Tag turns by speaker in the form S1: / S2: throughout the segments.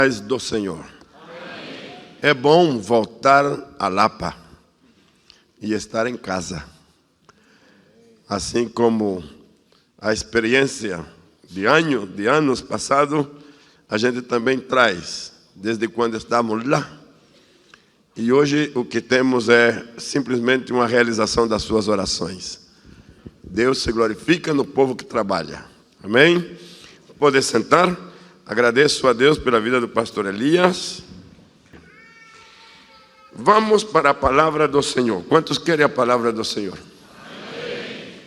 S1: Do Senhor. Amém. É bom voltar a Lapa e estar em casa. Assim como a experiência de anos passados, a gente também traz, desde quando estávamos lá. E hoje o que temos é simplesmente uma realização das suas orações. Deus se glorifica no povo que trabalha. Amém? Pode sentar. Agradeço a Deus pela vida do pastor Elias. Vamos para a palavra do Senhor. Quantos querem a palavra do Senhor? Amém.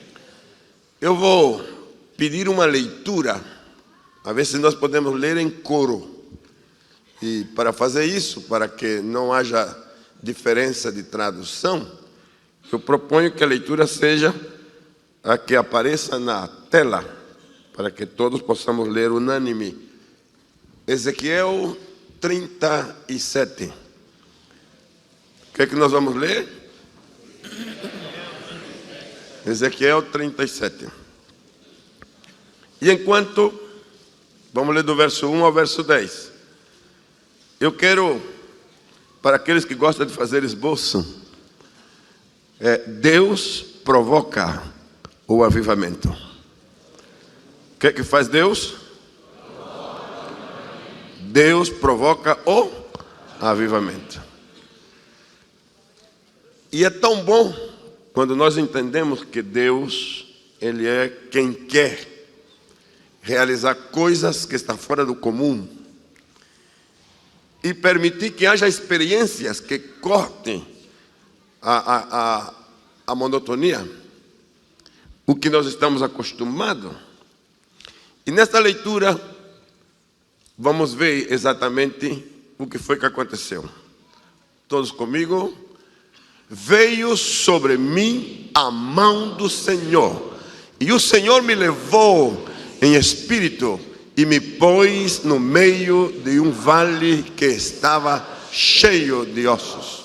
S1: Eu vou pedir uma leitura, a ver se nós podemos ler em coro. E para fazer isso, para que não haja diferença de tradução, eu proponho que a leitura seja a que apareça na tela, para que todos possamos ler unânime. Ezequiel 37. O que é que nós vamos ler? Ezequiel 37. E enquanto, vamos ler do verso 1 ao verso 10. Eu quero, para aqueles que gostam de fazer esboço, Deus provoca o avivamento. O que é que faz Deus? Deus provoca o avivamento. E é tão bom quando nós entendemos que Deus, Ele é quem quer realizar coisas que estão fora do comum e permitir que haja experiências que cortem a monotonia, o que nós estamos acostumados. E nesta leitura, vamos ver exatamente o que foi que aconteceu. Todos comigo? Veio sobre mim a mão do Senhor, e o Senhor me levou em espírito e me pôs no meio de um vale que estava cheio de ossos,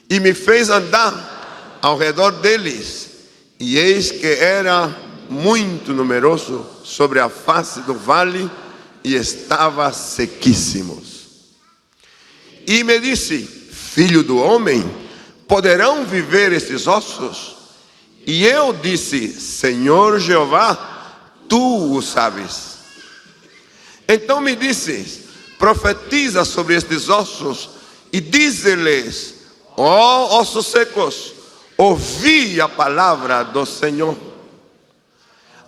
S1: e me fez andar ao redor deles, e eis que era muito numeroso sobre a face do vale, e estava sequíssimos. E me disse: filho do homem, poderão viver estes ossos? E eu disse: Senhor Jeová, tu o sabes. Então me disse: profetiza sobre estes ossos e dize-lhes: ó ossos secos, ouvi a palavra do Senhor.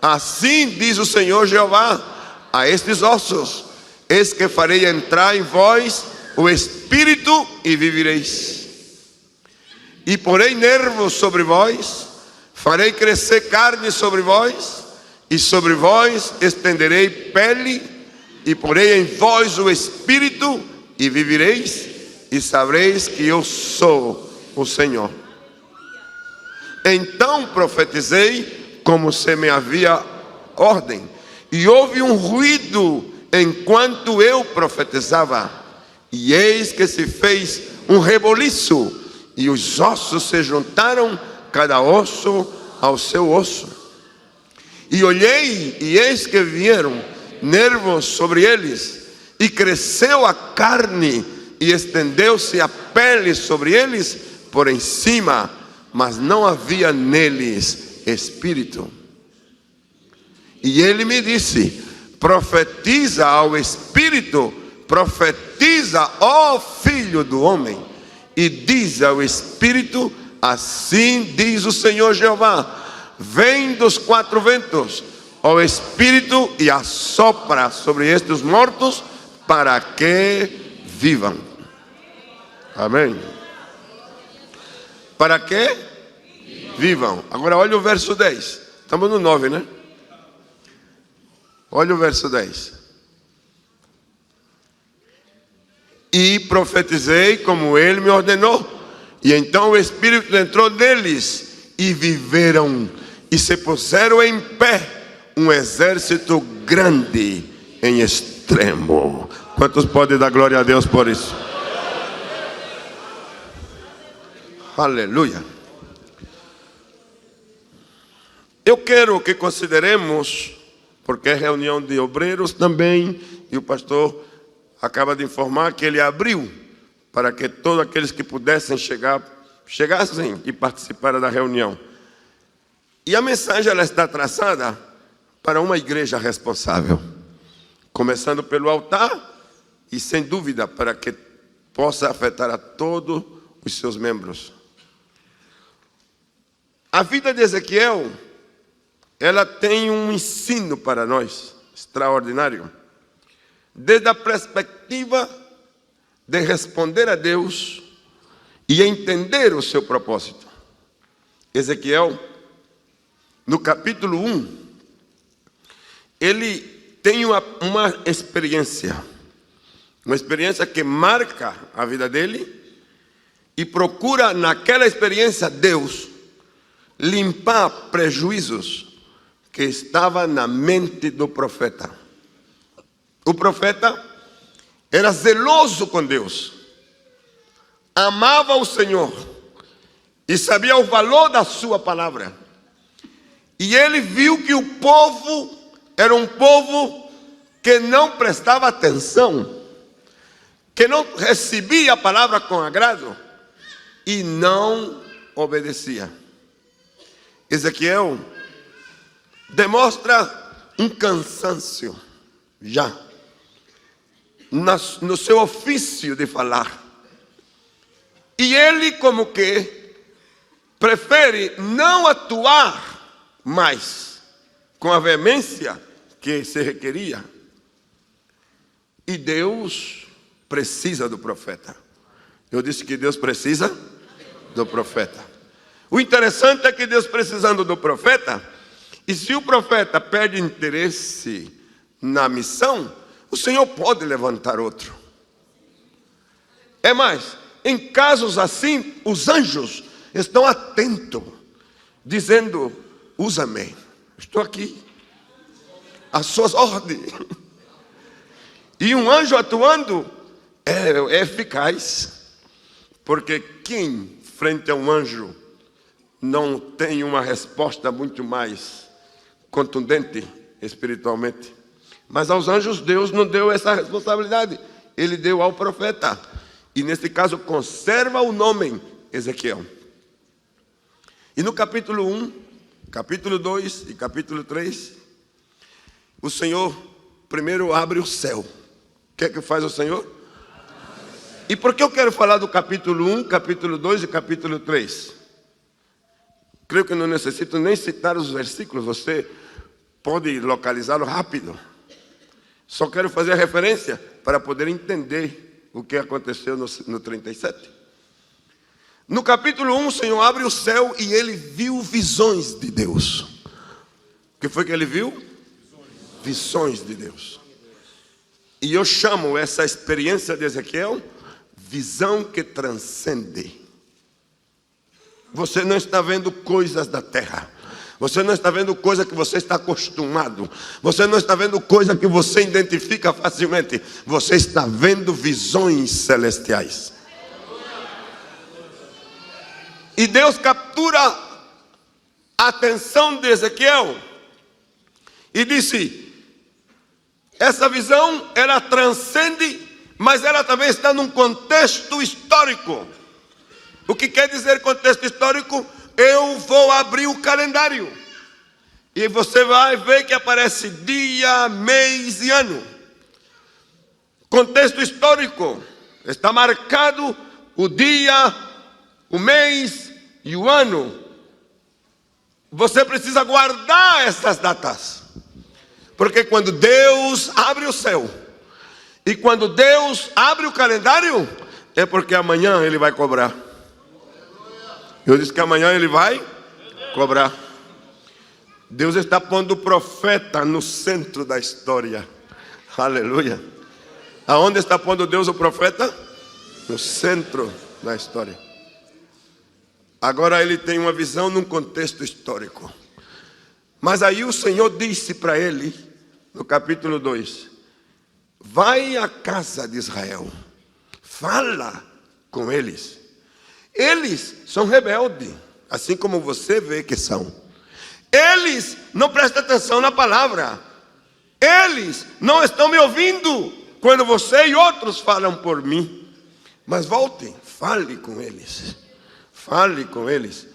S1: Assim diz o Senhor Jeová a estes ossos: eis que farei entrar em vós o Espírito e vivereis. E porei nervos sobre vós, farei crescer carne sobre vós, e sobre vós estenderei pele, e porei em vós o Espírito e vivereis, e sabereis que eu sou o Senhor. Então profetizei como se me havia ordem, e houve um ruído enquanto eu profetizava, e eis que se fez um reboliço, e os ossos se juntaram, cada osso ao seu osso. E olhei, e eis que vieram nervos sobre eles, e cresceu a carne, e estendeu-se a pele sobre eles por em cima, mas não havia neles espírito. E ele me disse: profetiza ao Espírito, profetiza, ó Filho do homem, e diz ao Espírito: assim diz o Senhor Jeová, vem dos quatro ventos, ó Espírito, e assopra sobre estes mortos, para que vivam. Amém? Para que vivam. Agora olha o verso 10. Estamos no 9, né? Olha o verso 10. E profetizei como ele me ordenou. E então o Espírito entrou neles, e viveram, e se puseram em pé um exército grande em extremo. Quantos podem dar glória a Deus por isso? Aleluia. Eu quero que consideremos, porque é reunião de obreiros também, e o pastor acaba de informar que ele abriu para que todos aqueles que pudessem chegassem e participaram da reunião. E a mensagem ela está traçada para uma igreja responsável, começando pelo altar e, sem dúvida, para que possa afetar a todos os seus membros. A vida de Ezequiel, ela tem um ensino para nós extraordinário, desde a perspectiva de responder a Deus e entender o seu propósito. Ezequiel, no capítulo 1, ele tem uma experiência que marca a vida dele e procura naquela experiência Deus limpar prejuízos que estavam na mente do profeta. O profeta era zeloso com Deus, amava o Senhor e sabia o valor da sua palavra. E ele viu que o povo era um povo que não prestava atenção, que não recebia a palavra com agrado e não obedecia. Ezequiel demonstra um cansaço já no seu ofício de falar. E ele como que prefere não atuar mais com a veemência que se requeria. E Deus precisa do profeta. Eu disse que Deus precisa do profeta. O interessante é que Deus precisando do profeta, e se o profeta perde interesse na missão, o Senhor pode levantar outro. É mais, em casos assim, os anjos estão atentos, dizendo: usa-me, estou aqui, às suas ordens. E um anjo atuando é eficaz, porque quem frente a um anjo não tem uma resposta muito mais contundente espiritualmente? Mas aos anjos Deus não deu essa responsabilidade, ele deu ao profeta. E nesse caso conserva o nome Ezequiel. E no capítulo 1, capítulo 2 e capítulo 3, o Senhor primeiro abre o céu. O que é que faz o Senhor? E por que eu quero falar do capítulo 1, capítulo 2 e capítulo 3? Creio que não necessito nem citar os versículos, você pode localizá-lo rápido. Só quero fazer a referência para poder entender o que aconteceu no 37. No capítulo 1, o Senhor abre o céu e ele viu visões de Deus. O que foi que ele viu? Visões de Deus. E eu chamo essa experiência de Ezequiel visão que transcende. Você não está vendo coisas da terra. Você não está vendo coisa que você está acostumado. Você não está vendo coisa que você identifica facilmente. Você está vendo visões celestiais. E Deus captura a atenção de Ezequiel e disse: essa visão, ela transcende, mas ela também está num contexto histórico. O que quer dizer contexto histórico? Eu vou abrir o calendário e você vai ver que aparece dia, mês e ano. Contexto histórico, está marcado o dia, o mês e o ano. Você precisa guardar essas datas, porque quando Deus abre o céu e quando Deus abre o calendário, é porque amanhã Ele vai cobrar. Eu disse que amanhã Ele vai cobrar. Deus está pondo o profeta no centro da história. Aleluia. Aonde está pondo Deus o profeta? No centro da história. Agora ele tem uma visão num contexto histórico. Mas aí o Senhor disse para ele, no capítulo 2, vai à casa de Israel, fala com eles. Eles são rebeldes, assim como você vê que são. Eles não prestam atenção na palavra. Eles não estão me ouvindo. quando você e outros falam por mim. Mas volte, fale com eles. Fale com eles.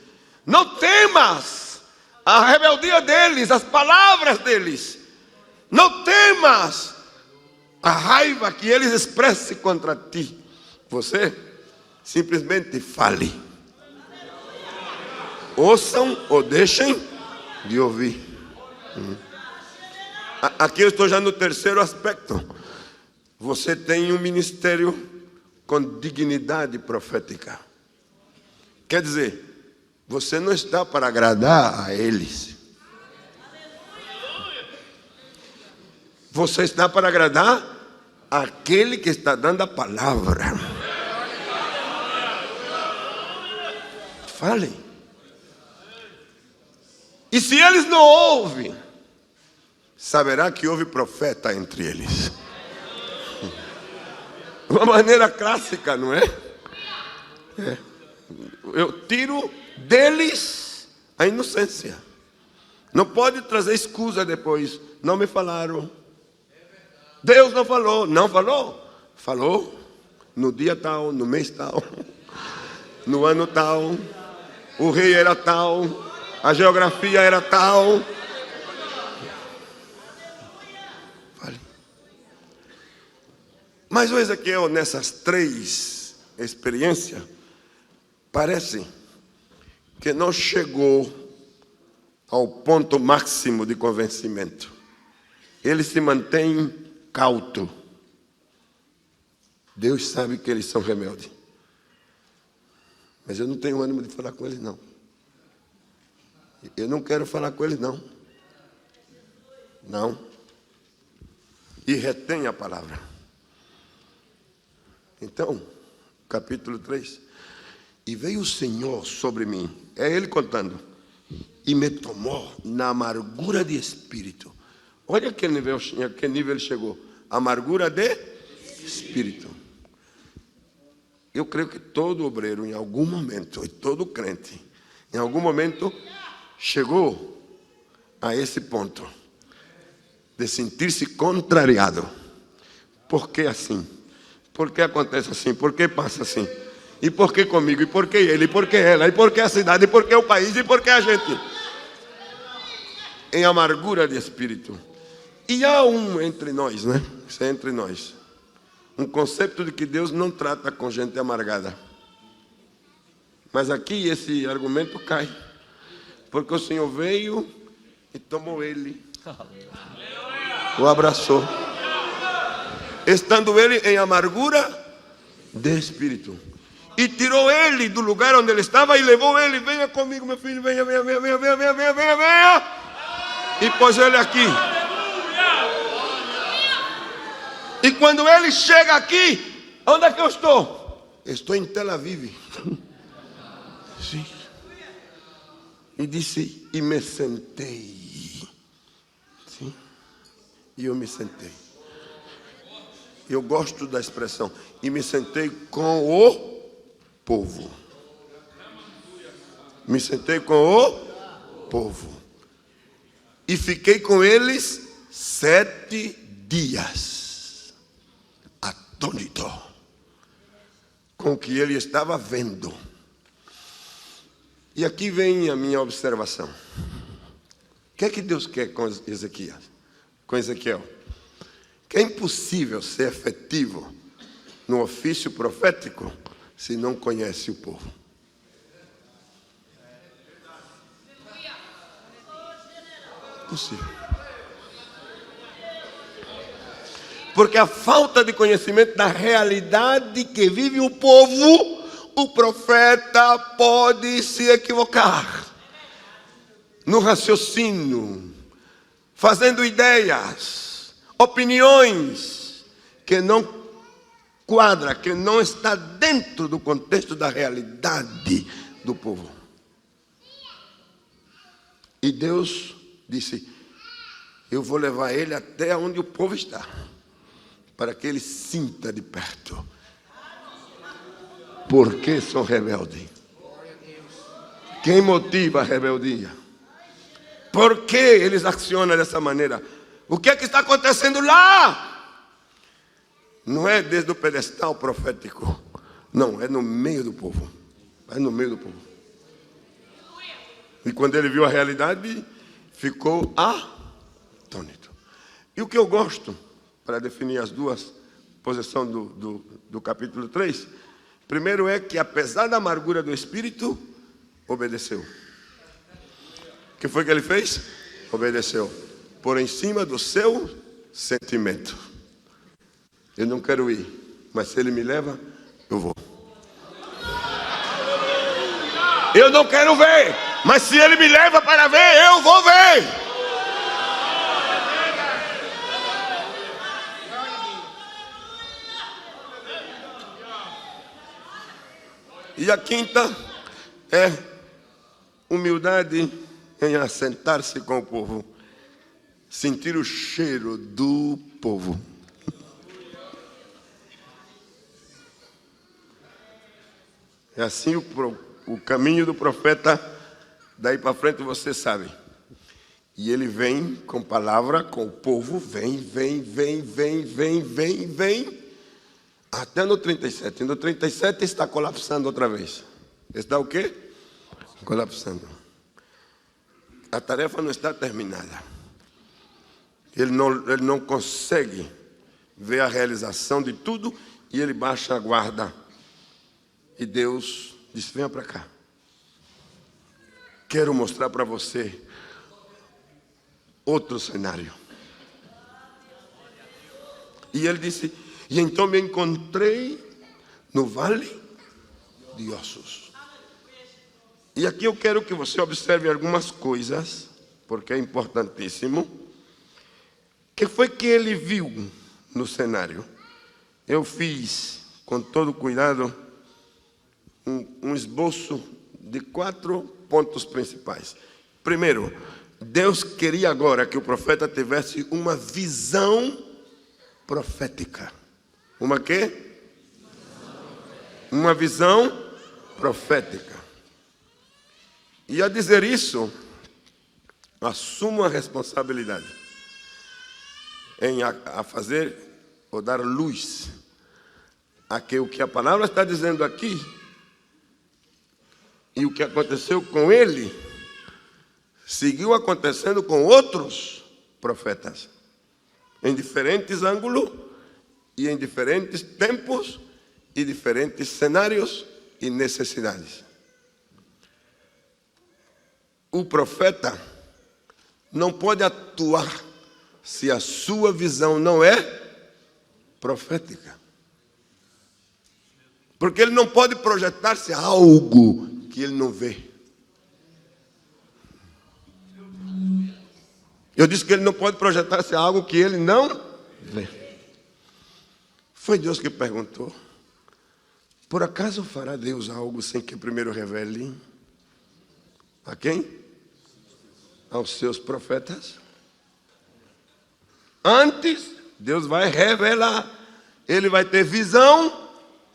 S1: Não temas a rebeldia deles, as palavras deles. Não temas a raiva que eles expressem contra ti. Você simplesmente fale. Ouçam ou deixem de ouvir. Aqui eu estou já no terceiro aspecto. Você tem um ministério com dignidade profética. Quer dizer, você não está para agradar a eles. Você está para agradar àquele que está dando a palavra. Fale. E se eles não ouvem, saberá que houve profeta entre eles. Uma maneira clássica, não é? Eu tiro deles a inocência. Não pode trazer escusa depois. Não me falaram. Deus não falou. Não falou. Falou no dia tal, no mês tal, no ano tal. O rei era tal. A geografia era tal. Fale. Mas o Ezequiel, nessas 3 experiências, parece que não chegou ao ponto máximo de convencimento. Ele se mantém cauto. Deus sabe que eles são rebeldes. Mas eu não tenho ânimo de falar com eles, não. Eu não quero falar com eles, não. Não. E retém a palavra. Então, capítulo 3. E veio o Senhor sobre mim. É ele contando. E me tomou na amargura de espírito. Olha que nível ele chegou. Amargura de espírito. Eu creio que todo obreiro, em algum momento, e todo crente, em algum momento, chegou a esse ponto de sentir-se contrariado. Por que assim? Por que acontece assim? Por que passa assim? E por que comigo? E por que ele? E por que ela? E por que a cidade? E por que o país? E por que a gente? Em amargura de espírito. E há entre nós, né? Isso é entre nós. Um conceito de que Deus não trata com gente amargada. Mas aqui esse argumento cai. Porque o Senhor veio e tomou ele. O abraçou. Estando ele em amargura de espírito. E tirou ele do lugar onde ele estava e levou ele. Venha comigo, meu filho. Venha. E pôs ele aqui. E quando ele chega aqui, onde é que eu estou? Estou em Tel Aviv. Sim. E disse, e me sentei. Sim. E eu me sentei. Eu gosto da expressão. E me sentei com o povo. Me sentei com o povo. E fiquei com eles 7 dias. Atônito com o que ele estava vendo. E aqui vem a minha observação. O que é que Deus quer com Ezequiel? Que é impossível ser efetivo no ofício profético se não conhece o povo. Impossível. Porque a falta de conhecimento da realidade que vive o povo, o profeta pode se equivocar no raciocínio, fazendo ideias, opiniões que não quadra, que não está dentro do contexto da realidade do povo. E Deus disse, eu vou levar ele até onde o povo está, para que ele sinta de perto. Por que sou rebelde? Quem motiva a rebeldia? Por que eles accionam dessa maneira? O que é que está acontecendo lá? não é desde o pedestal profético. Não, é no meio do povo. É no meio do povo. E quando ele viu a realidade, ficou atônito. E o que eu gosto, para definir as duas posições do capítulo 3, primeiro é que, apesar da amargura do espírito, obedeceu. O que foi que ele fez? Obedeceu. Por em cima do seu sentimento. Eu não quero ir, mas se ele me leva, eu vou. Eu não quero ver, mas se ele me leva para ver, eu vou ver. E a quinta é humildade em assentar-se com o povo, sentir o cheiro do povo. É assim o caminho do profeta, daí para frente você sabe. E ele vem com palavra, com o povo, vem, até no 37. No 37 está colapsando outra vez. Está o quê? Colapsando. A tarefa não está terminada. Ele não consegue ver a realização de tudo e ele baixa a guarda. E Deus disse, venha para cá. Quero mostrar para você outro cenário. E ele disse, e então me encontrei no vale de ossos. E aqui eu quero que você observe algumas coisas, porque é importantíssimo. O que foi que ele viu no cenário? Eu fiz, com todo cuidado, um esboço de 4 pontos principais. Primeiro, Deus queria agora que o profeta tivesse uma visão profética. Uma quê? Uma visão profética. E a dizer isso, assumo a responsabilidade em a fazer ou dar luz a que o que a palavra está dizendo aqui e o que aconteceu com ele seguiu acontecendo com outros profetas, em diferentes ângulos e em diferentes tempos e diferentes cenários e necessidades. O profeta não pode atuar se a sua visão não é profética. Porque ele não pode projetar-se a algo que ele não vê. Eu disse que ele não pode projetar-se a algo que ele não vê. Foi Deus que perguntou. Por acaso fará Deus algo sem que primeiro revele? A quem? Aos seus profetas. Antes, Deus vai revelar. Ele vai ter visão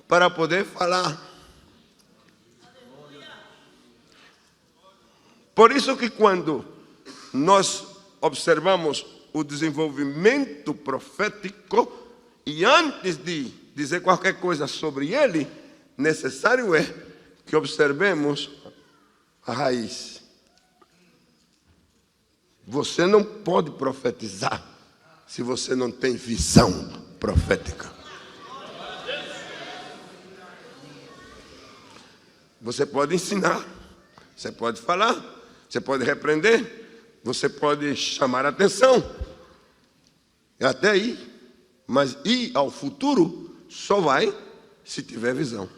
S1: para poder falar. Por isso que quando nós observamos o desenvolvimento profético e antes de dizer qualquer coisa sobre ele, necessário é que observemos a raiz. Você não pode profetizar se você não tem visão profética. Você pode ensinar, você pode falar, você pode repreender, você pode chamar a atenção, até aí, mas ir ao futuro só vai se tiver visão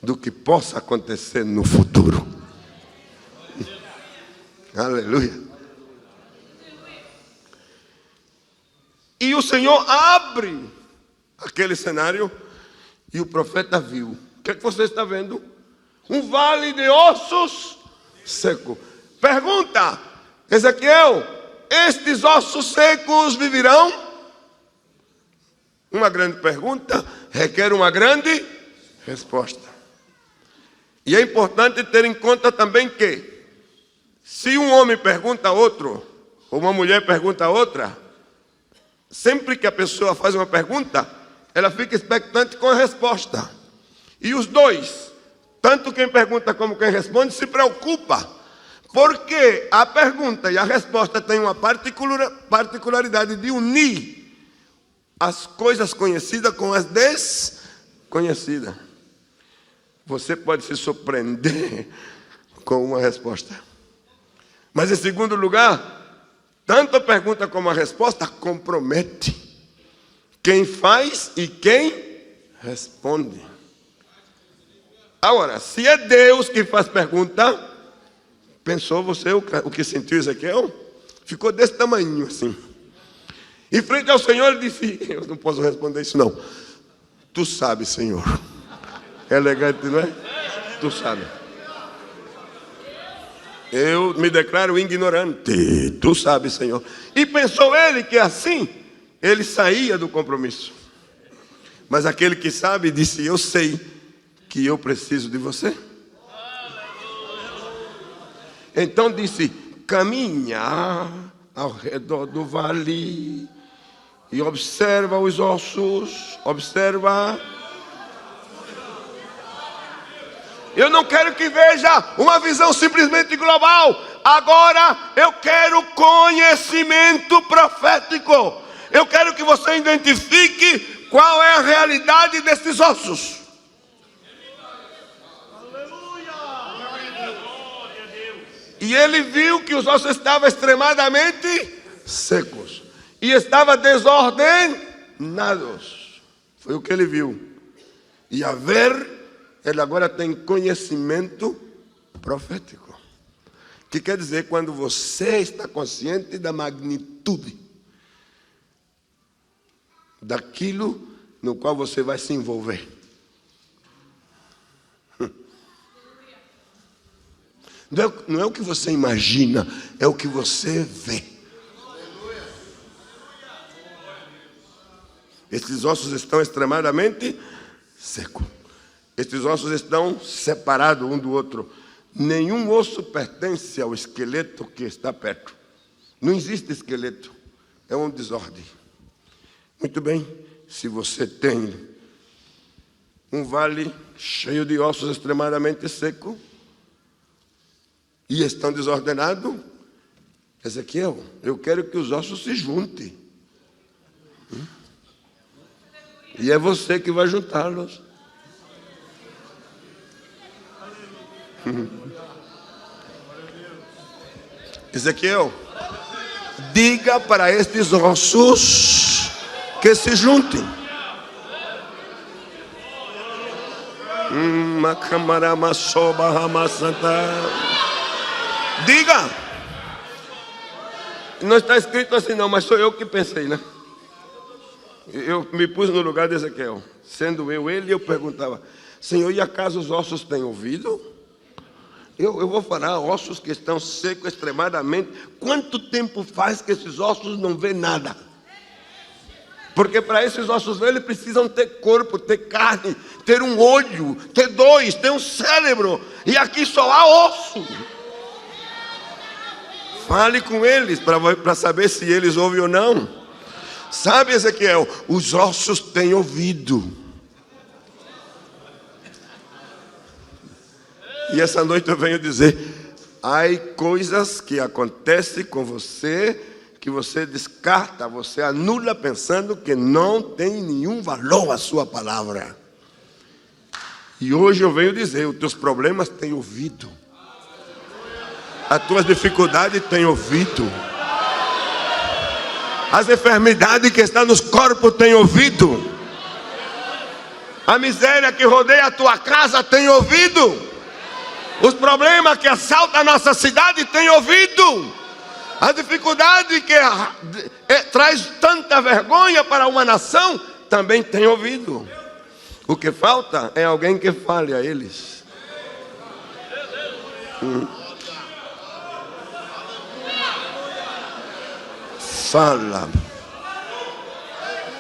S1: do que possa acontecer no futuro. Aleluia. E o Senhor abre aquele cenário e o profeta viu. O que é que você está vendo? Um vale de ossos seco. Pergunta, Ezequiel, estes ossos secos viverão? Uma grande pergunta requer uma grande resposta. E é importante ter em conta também que, se um homem pergunta a outro, ou uma mulher pergunta a outra, sempre que a pessoa faz uma pergunta, ela fica expectante com a resposta. E os dois, tanto quem pergunta como quem responde, se preocupa. Porque a pergunta e a resposta têm uma particularidade de unir as coisas conhecidas com as desconhecidas. Você pode se surpreender com uma resposta. Mas em segundo lugar, tanto a pergunta como a resposta compromete quem faz e quem responde. Agora, se é Deus que faz pergunta, pensou você o que sentiu Ezequiel? Ficou desse tamanho assim. Em frente ao Senhor ele disse, eu não posso responder isso não. Tu sabes, Senhor. É elegante, não é? Tu sabes. Eu me declaro ignorante. Tu sabes, Senhor. E pensou ele que assim, ele saía do compromisso. Mas aquele que sabe disse, eu sei que eu preciso de você. Então disse, caminha ao redor do vale e observa os ossos, observa. Eu não quero que veja uma visão simplesmente global. Agora eu quero conhecimento profético. Eu quero que você identifique qual é a realidade desses ossos. E ele viu que os ossos estavam extremamente secos. E estavam desordenados. Foi o que ele viu. E a ver, ele agora tem conhecimento profético. Que quer dizer, quando você está consciente da magnitude daquilo no qual você vai se envolver. Não é o que você imagina, é o que você vê. Esses ossos estão extremamente secos. Esses ossos estão separados um do outro. Nenhum osso pertence ao esqueleto que está perto. Não existe esqueleto. É uma desordem. Muito bem, se você tem um vale cheio de ossos extremamente secos e estão desordenados, Ezequiel, eu quero que os ossos se juntem. E é você que vai juntá-los. Ezequiel, diga para estes ossos que se juntem. Diga. Não está escrito assim não, mas sou eu que pensei, né? Eu me pus no lugar de Ezequiel. Sendo eu ele, eu perguntava, Senhor, e acaso os ossos têm ouvido? Eu vou falar, ossos que estão secos extremadamente. Quanto tempo faz que esses ossos não vê nada? Porque para esses ossos ver, eles precisam ter corpo, ter carne, ter um olho, ter dois, ter um cérebro. E aqui só há osso. Fale com eles para saber se eles ouvem ou não. Sabe, Ezequiel, os ossos têm ouvido. E essa noite eu venho dizer, há coisas que acontecem com você, que você descarta, você anula pensando que não tem nenhum valor a sua palavra. E hoje eu venho dizer, os teus problemas têm ouvido. As tuas dificuldades têm ouvido. As enfermidades que estão nos corpos têm ouvido. A miséria que rodeia a tua casa tem ouvido. Os problemas que assaltam a nossa cidade têm ouvido. A dificuldade que traz tanta vergonha para uma nação também tem ouvido. O que falta é alguém que fale a eles. Fala.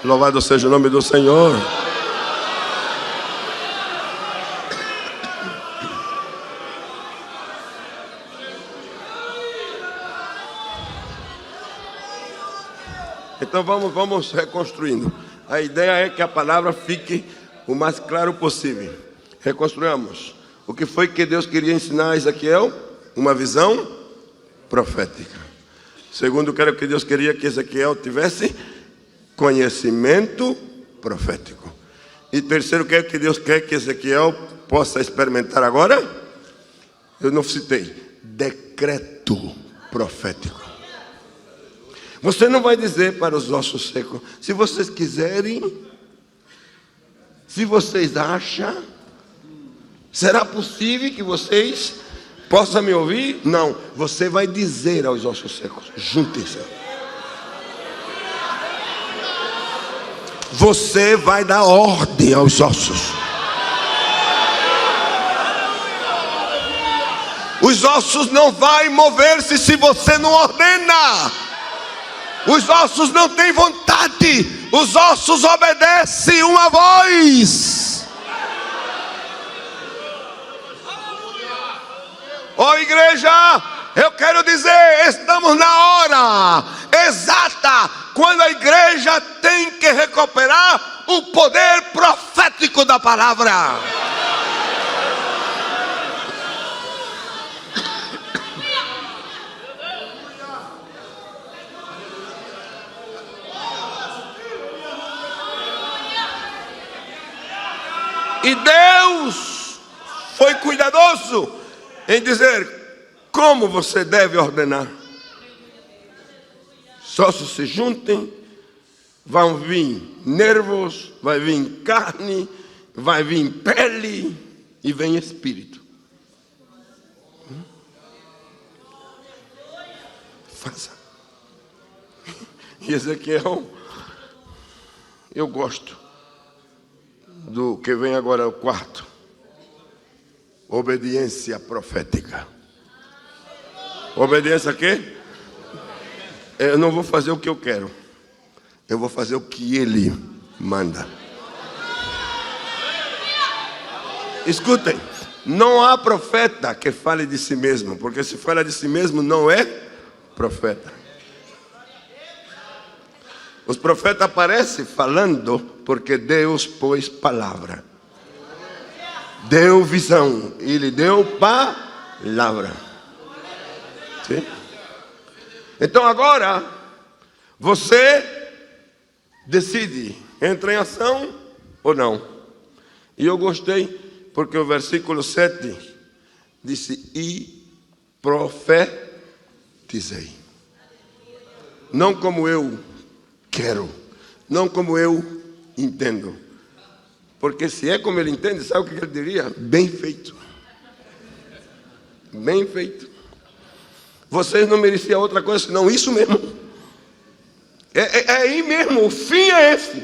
S1: Louvado seja o nome do Senhor. Então vamos reconstruindo. A ideia é que a palavra fique o mais claro possível. Reconstruamos. O que foi que Deus queria ensinar a Ezequiel? Uma visão profética. Segundo, quero que Deus queria que Ezequiel tivesse conhecimento profético. E terceiro, quero que Deus quer que Ezequiel possa experimentar agora. Eu não citei. Decreto profético. Você não vai dizer para os ossos secos: se vocês quiserem, se vocês acham, será possível que vocês possam me ouvir? Não, você vai dizer aos ossos secos: juntem-se. Você vai dar ordem aos ossos. Os ossos não vão mover-se se você não ordena. Os ossos não têm vontade. Os ossos obedecem uma voz. Ó igreja, eu quero dizer, estamos na hora exata quando a igreja tem que recuperar o poder profético da palavra. E Deus foi cuidadoso em dizer como você deve ordenar. Só se juntem, vão vir nervos, vai vir carne, vai vir pele e vem espírito. Faça. E Ezequiel, eu gosto do que vem agora, o quarto. Obediência profética. Obediência a quê? Eu não vou fazer o que eu quero. Eu vou fazer o que Ele manda. Escutem. Não há profeta que fale de si mesmo. Porque se fala de si mesmo, não é profeta. Os profetas aparecem falando porque Deus pôs palavra. Deu visão. Ele deu palavra. Sim? Então agora, você decide, entra em ação ou não. E eu gostei, porque o versículo 7 disse: e profetizei. Não como eu quero, não como eu entendo. Porque se é como ele entende, sabe o que ele diria? Bem feito. Bem feito. Vocês não mereciam outra coisa senão isso mesmo. É aí mesmo, o fim é esse.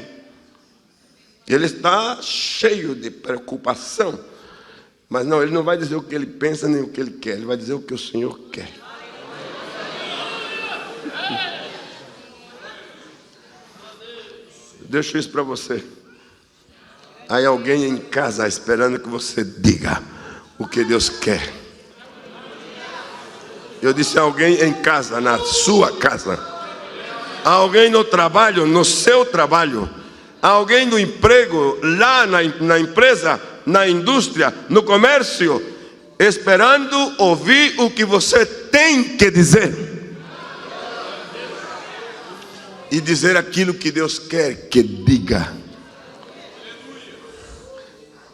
S1: Ele está cheio de preocupação. Mas não, ele não vai dizer o que ele pensa nem o que ele quer. Ele vai dizer o que o Senhor quer. Deixo isso para você. Há alguém em casa esperando que você diga o que Deus quer. Eu disse alguém em casa, na sua casa. Há alguém no trabalho, no seu trabalho. Há alguém no emprego, lá na empresa, na indústria, no comércio, esperando ouvir o que você tem que dizer. E dizer aquilo que Deus quer que diga.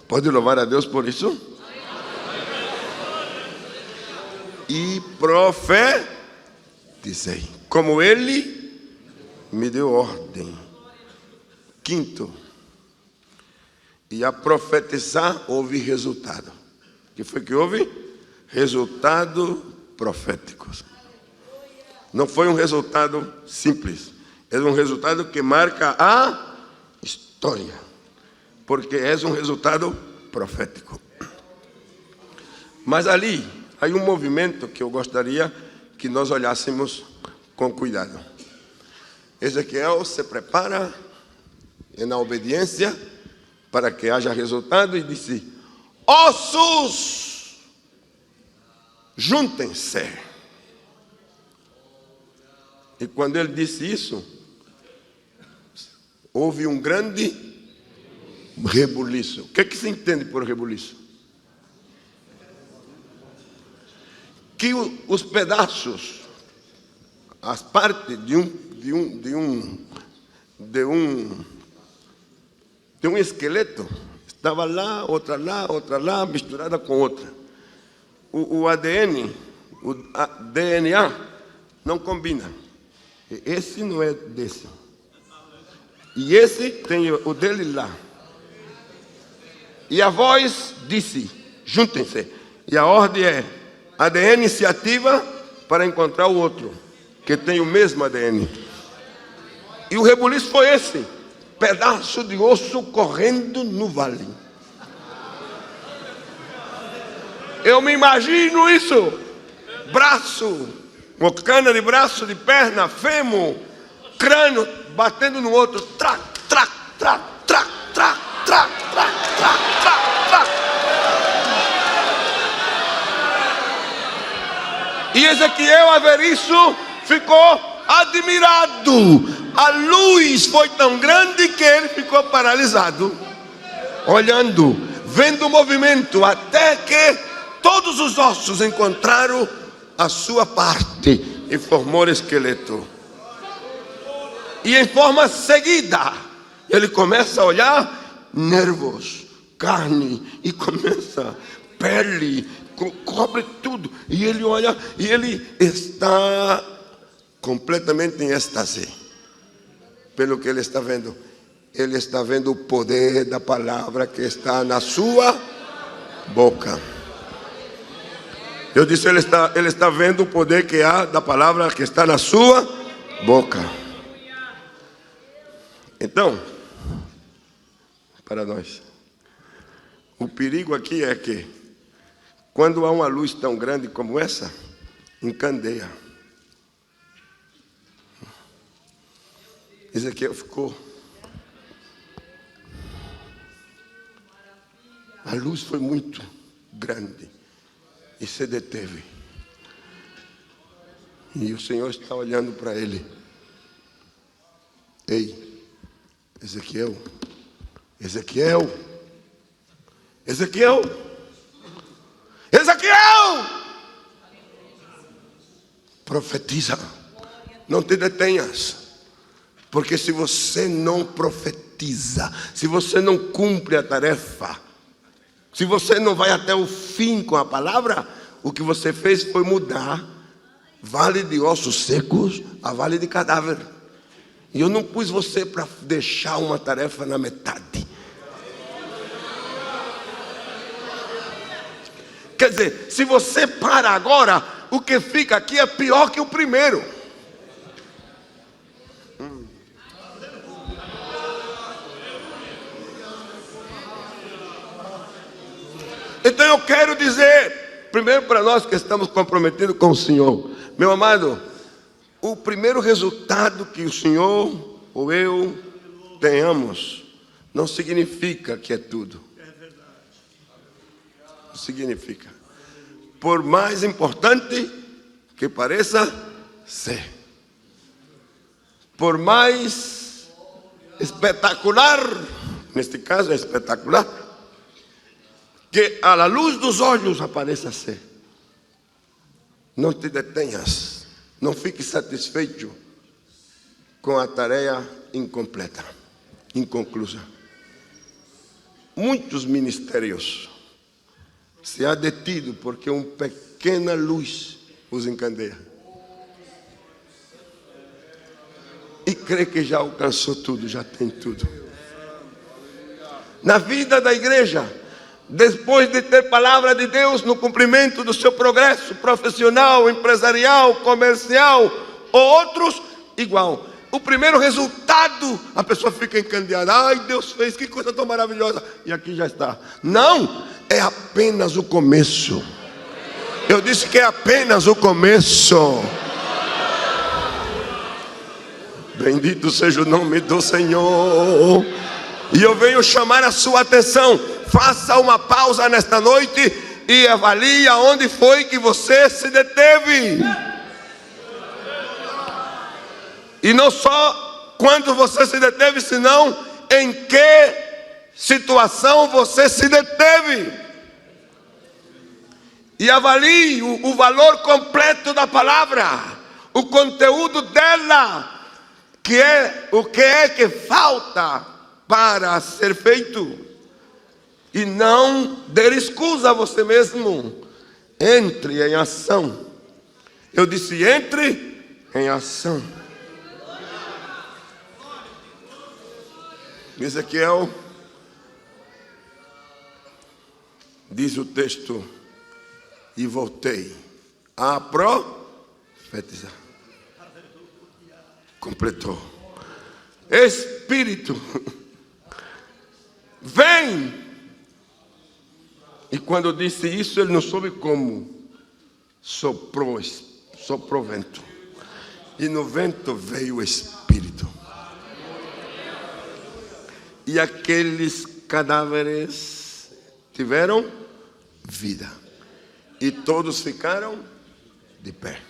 S1: Pode louvar a Deus por isso? E profetizei, como Ele me deu ordem. Quinto, e a profetizar houve resultado. O que foi que houve? Resultado profético. Não foi um resultado simples. É um resultado que marca a história. Porque é um resultado profético. Mas ali, há um movimento que eu gostaria que nós olhássemos com cuidado. Ezequiel se prepara na obediência para que haja resultado e disse: ossos, juntem-se. E quando ele disse isso, houve um grande rebuliço. O que se entende por rebuliço? Que os pedaços, as partes de um esqueleto, estava lá, outra lá, misturada com outra. O ADN, o DNA, não combina. Esse não é desse. E esse tem o dele lá. E a voz disse, juntem-se. E a ordem é, ADN se ativa para encontrar o outro, que tem o mesmo ADN. E o rebuliço foi esse, pedaço de osso correndo no vale. Eu me imagino isso, braço, uma cana de braço, de perna, fêmur, crânio, batendo no outro, trac, trac, trac, trac, trac, trac, trac, trac, trac, trac. E Ezequiel, a ver isso, ficou admirado. A luz foi tão grande que ele ficou paralisado, olhando, vendo o movimento, até que todos os ossos encontraram a sua parte e formou o esqueleto. E em forma seguida, ele começa a olhar nervos, carne, e começa pele, cobre tudo. E ele olha, e ele está completamente em êxtase. Pelo que ele está vendo o poder da palavra que está na sua boca. Eu disse, ele está vendo o poder que há da palavra que está na sua boca. Então, para nós, o perigo aqui é que, quando há uma luz tão grande como essa, encandeia. Ezequiel ficou. A luz foi muito grande e se deteve. E o Senhor está olhando para ele. Ei, Ezequiel, Ezequiel, Ezequiel, Ezequiel, profetiza, não te detenhas. Porque se você não profetiza, se você não cumpre a tarefa, se você não vai até o fim com a palavra, o que você fez foi mudar vale de ossos secos a vale de cadáver. E eu não pus você para deixar uma tarefa na metade. Quer dizer, se você para agora, o que fica aqui é pior que o primeiro. Então eu quero dizer, primeiro para nós que estamos comprometidos com o Senhor, meu amado, o primeiro resultado que o Senhor ou eu tenhamos, não significa que é tudo. Não significa. Por mais importante que pareça ser, por mais espetacular, neste caso é espetacular, que a luz dos olhos apareça ser. Não te detenhas, não fique satisfeito com a tarefa incompleta, inconclusa. Muitos ministérios se há detido porque uma pequena luz os encandeia. E crê que já alcançou tudo, já tem tudo. Na vida da igreja, depois de ter palavra de Deus no cumprimento do seu progresso profissional, empresarial, comercial ou outros, igual. O primeiro resultado, a pessoa fica encandeada. Ai, Deus fez, que coisa tão maravilhosa. E aqui já está. Não, é apenas o começo. Eu disse que é apenas o começo. Bendito seja o nome do Senhor. E eu venho chamar a sua atenção. Faça uma pausa nesta noite e avalie aonde foi que você se deteve. E não só quando você se deteve, senão em que situação você se deteve. E avalie o valor completo da palavra, o conteúdo dela, que é o que falta para ser feito. E não dê escusa a você mesmo. Entre em ação. Eu disse, entre em ação. Ezequiel, diz o texto, e voltei a profetizar. Completou. Espírito, vem. E quando disse isso, ele não soube como. Soprou vento. E no vento veio o Espírito. E aqueles cadáveres tiveram vida. E todos ficaram de pé.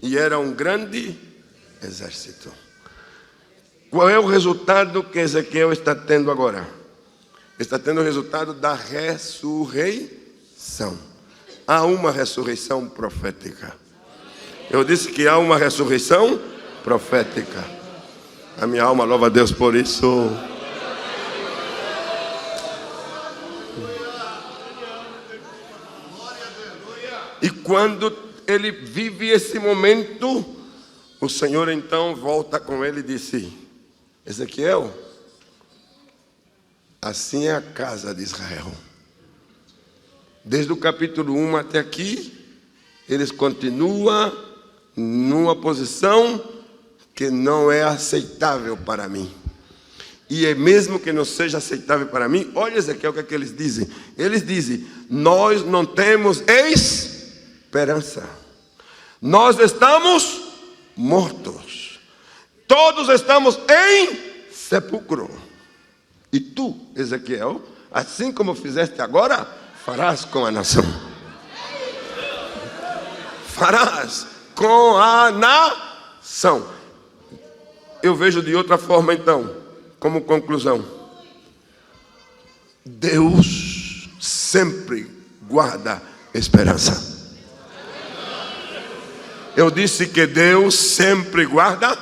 S1: E era um grande exército. Qual é o resultado que Ezequiel está tendo agora? Está tendo o resultado da ressurreição. Há uma ressurreição profética. Eu disse que há uma ressurreição profética. A minha alma louva a Deus por isso. E quando ele vive esse momento, o Senhor então volta com ele e disse, Ezequiel, assim é a casa de Israel. Desde o capítulo 1 até aqui, eles continuam numa posição que não é aceitável para mim. E é mesmo que não seja aceitável para mim, olha Ezequiel, o que é que eles dizem? Eles dizem, nós não temos esperança. Nós estamos mortos. Todos estamos em sepulcro. E tu, Ezequiel, assim como fizeste agora, farás com a nação. Farás com a nação. Eu vejo de outra forma então, como conclusão. Deus sempre guarda esperança. Eu disse que Deus sempre guarda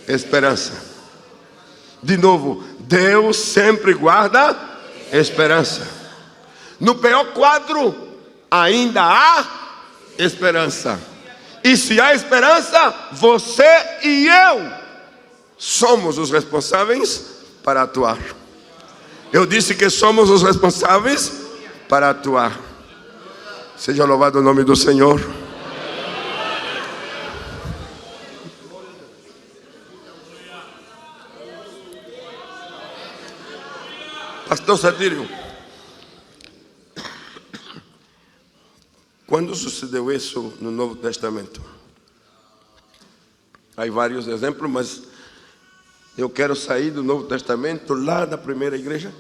S1: esperança. De novo, Deus sempre guarda esperança. No pior quadro, ainda há esperança. E se há esperança, você e eu somos os responsáveis para atuar. Eu disse que somos os responsáveis para atuar. Seja louvado o nome do Senhor. Pastor Satírio, quando sucedeu isso no Novo Testamento? Há vários exemplos, mas eu quero sair do Novo Testamento, lá da primeira igreja,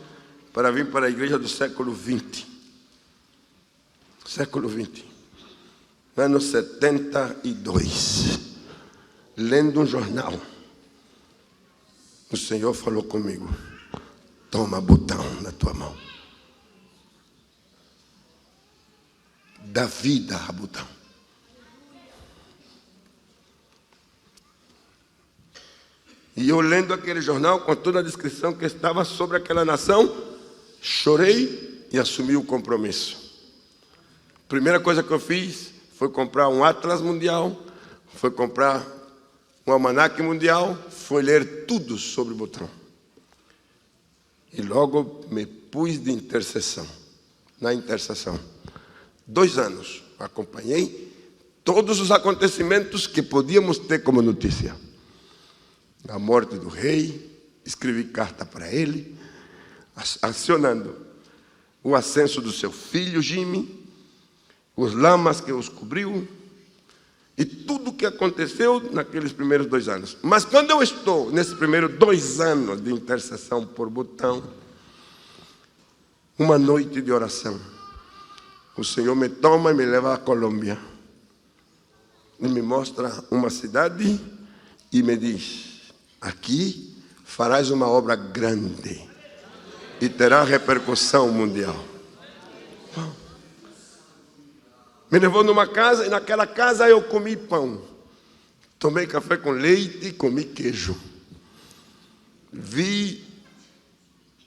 S1: para vir para a igreja do século 20. Século 20. Ano 72. Lendo um jornal. O Senhor falou comigo. Toma botão na tua mão. Dá vida a botão. E eu lendo aquele jornal com toda a descrição que estava sobre aquela nação, chorei e assumi o compromisso. Primeira coisa que eu fiz foi comprar um Atlas Mundial, foi comprar um Almanaque Mundial, foi ler tudo sobre Botão. E logo me pus de intercessão, na intercessão. 2 anos acompanhei todos os acontecimentos que podíamos ter como notícia. A morte do rei, escrevi carta para ele, acionando o ascenso do seu filho Jimmy, os lamas que os cobriu, e tudo o que aconteceu naqueles primeiros 2 anos. Mas quando eu estou nesses primeiros 2 anos de intercessão por Botão, uma noite de oração, o Senhor me toma e me leva à Colômbia. E me mostra uma cidade e me diz, aqui farás uma obra grande e terá repercussão mundial. Me levou numa casa e naquela casa eu comi pão. Tomei café com leite e comi queijo. Vi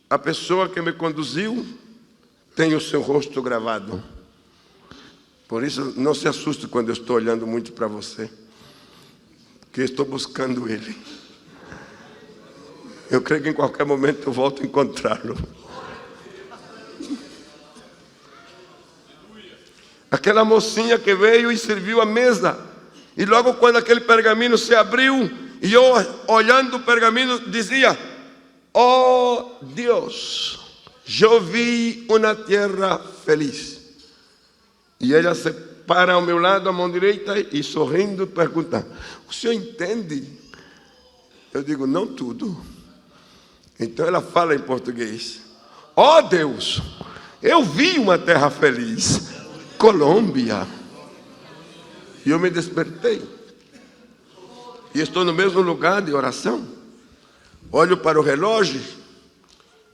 S1: a pessoa que me conduziu, tem o seu rosto gravado. Por isso, não se assuste quando eu estou olhando muito para você, porque estou buscando Ele. Eu creio que em qualquer momento eu volto a encontrá-lo. Aquela mocinha que veio e serviu a mesa, e logo quando aquele pergaminho se abriu, e eu olhando o pergaminho dizia: oh Deus, eu vi uma terra feliz. E ela se para ao meu lado, a mão direita, e sorrindo pergunta: o senhor entende? Eu digo: não tudo. Então ela fala em português: ó Deus, eu vi uma terra feliz, Colômbia. E eu me despertei. E estou no mesmo lugar de oração. Olho para o relógio.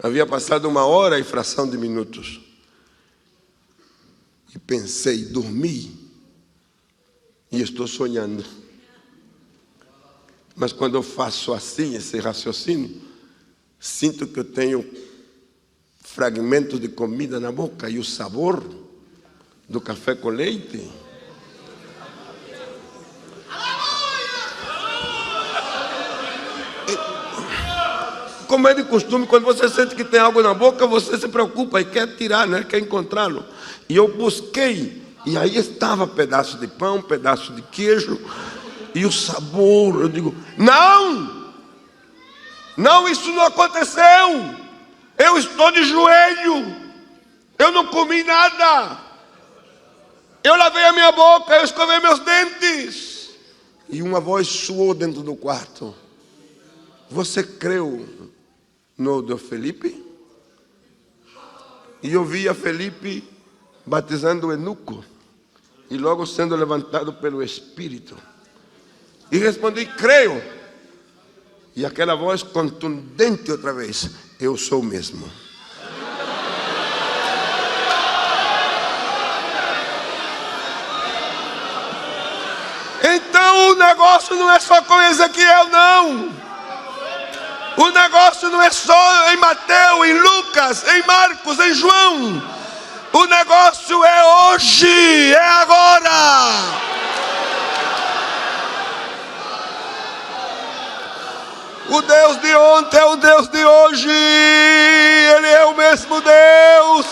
S1: Havia passado 1 hora e fração de minutos. E pensei, dormi. E estou sonhando. Mas quando eu faço assim, esse raciocínio, sinto que eu tenho fragmentos de comida na boca e o sabor do café com leite. Como é de costume, quando você sente que tem algo na boca, você se preocupa e quer tirar, né? Quer encontrá-lo. E eu busquei, e aí estava pedaço de pão, pedaço de queijo, e o sabor. Eu digo: não! Não, isso não aconteceu. Eu estou de joelho. Eu não comi nada. Eu lavei a minha boca, eu escovei meus dentes. E uma voz soou dentro do quarto: você creu no do Felipe? E eu via Felipe batizando o eunuco e logo sendo levantado pelo Espírito. E respondi: creio. E aquela voz contundente outra vez: eu sou o mesmo. Então o negócio não é só com Ezequiel, não. O negócio não é só em Mateus, em Lucas, em Marcos, em João. O negócio é hoje, é agora. O Deus de ontem é o Deus de hoje. Ele é o mesmo Deus.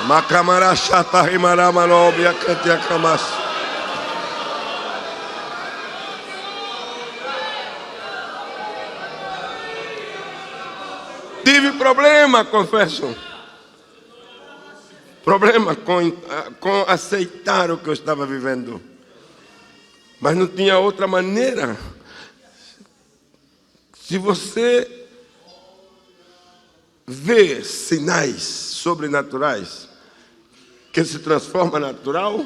S1: Macamara chata rimara manobia cantia camas. Tive problema, confesso. Problema com aceitar o que eu estava vivendo. Mas não tinha outra maneira. Se você vê sinais sobrenaturais que se transforma natural,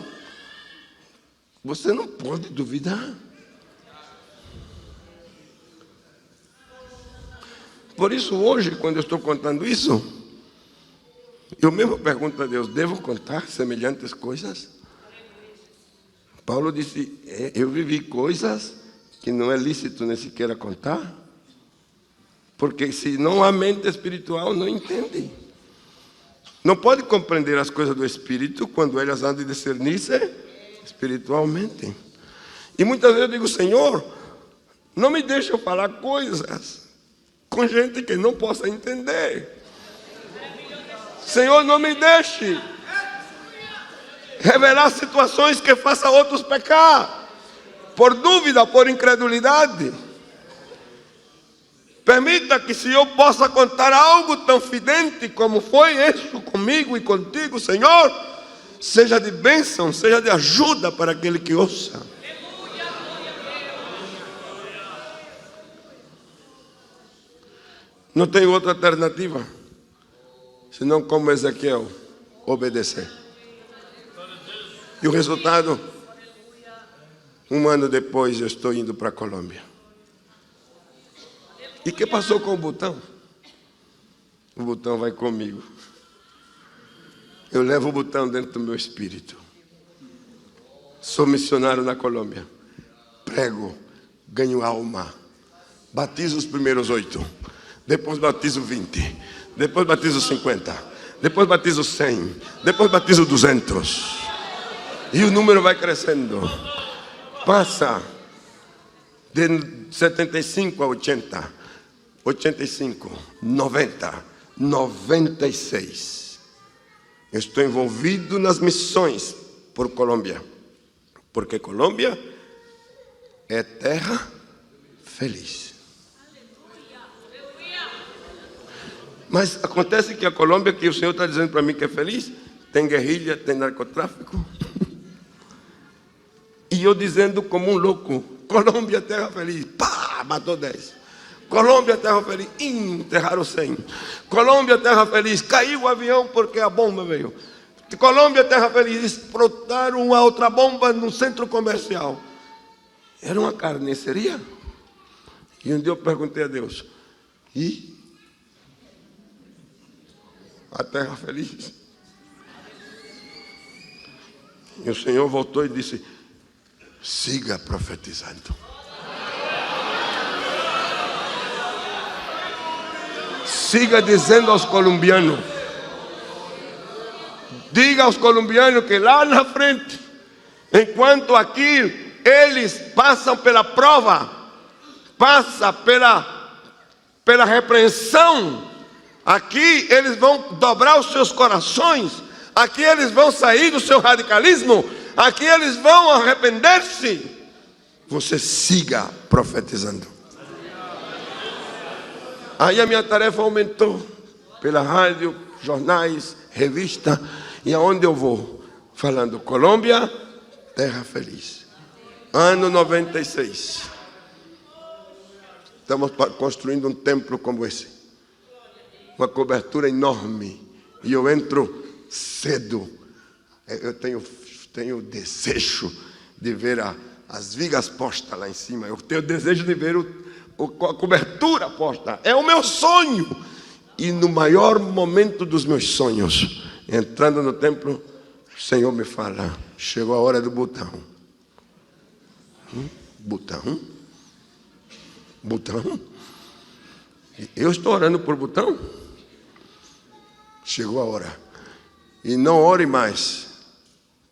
S1: você não pode duvidar. Por isso hoje, quando eu estou contando isso, eu mesmo pergunto a Deus: devo contar semelhantes coisas? Paulo disse: eu vivi coisas que não é lícito nem sequer contar, porque se não há mente espiritual, não entende. Não pode compreender as coisas do Espírito quando elas andam de discernir-se espiritualmente. E muitas vezes eu digo: Senhor, não me deixe eu falar coisas com gente que não possa entender. Senhor, não me deixe revelar situações que façam outros pecar, por dúvida, por incredulidade. Permita que, se eu possa contar algo tão fidente como foi isso comigo e contigo, Senhor, seja de bênção, seja de ajuda para aquele que ouça. Não tem outra alternativa, senão como Ezequiel, obedecer. E o resultado, um ano depois eu estou indo para a Colômbia. E o que passou com o Butão? O Butão vai comigo. Eu levo o Butão dentro do meu espírito. Sou missionário na Colômbia. Prego, ganho alma. Batizo os primeiros 8. Depois batizo 20. Depois batizo 50. Depois batizo 100. Depois batizo 200. E o número vai crescendo. Passa de 75 a 80. 85, 90, 96. Eu estou envolvido nas missões por Colômbia. Porque Colômbia é terra feliz. Mas acontece que a Colômbia, que o Senhor está dizendo para mim que é feliz, tem guerrilha, tem narcotráfico. E eu dizendo como um louco, Colômbia, terra feliz. Pá, matou 10. Colômbia, terra feliz, enterraram 100. Colômbia, terra feliz, caiu o avião porque a bomba veio. Colômbia, terra feliz, explotaram uma outra bomba no centro comercial. Era uma carniceria. E um dia eu perguntei a Deus, e a terra feliz? E o Senhor voltou e disse, siga profetizando. Siga dizendo aos colombianos, diga aos colombianos que lá na frente, enquanto aqui eles passam pela prova, passam pela repreensão, aqui eles vão dobrar os seus corações, aqui eles vão sair do seu radicalismo, aqui eles vão arrepender-se. Você siga profetizando. Aí a minha tarefa aumentou, pela rádio, jornais, revista, e aonde eu vou? Falando, Colômbia, terra feliz. Ano 96. Estamos construindo um templo como esse. Uma cobertura enorme. E eu entro cedo. Eu tenho desejo de ver as vigas postas lá em cima. Eu tenho desejo de ver a cobertura posta. É o meu sonho. E no maior momento dos meus sonhos, entrando no templo, o Senhor me fala, chegou a hora do Butão. Butão? Butão? Eu estou orando por Butão. Chegou a hora. E não ore mais,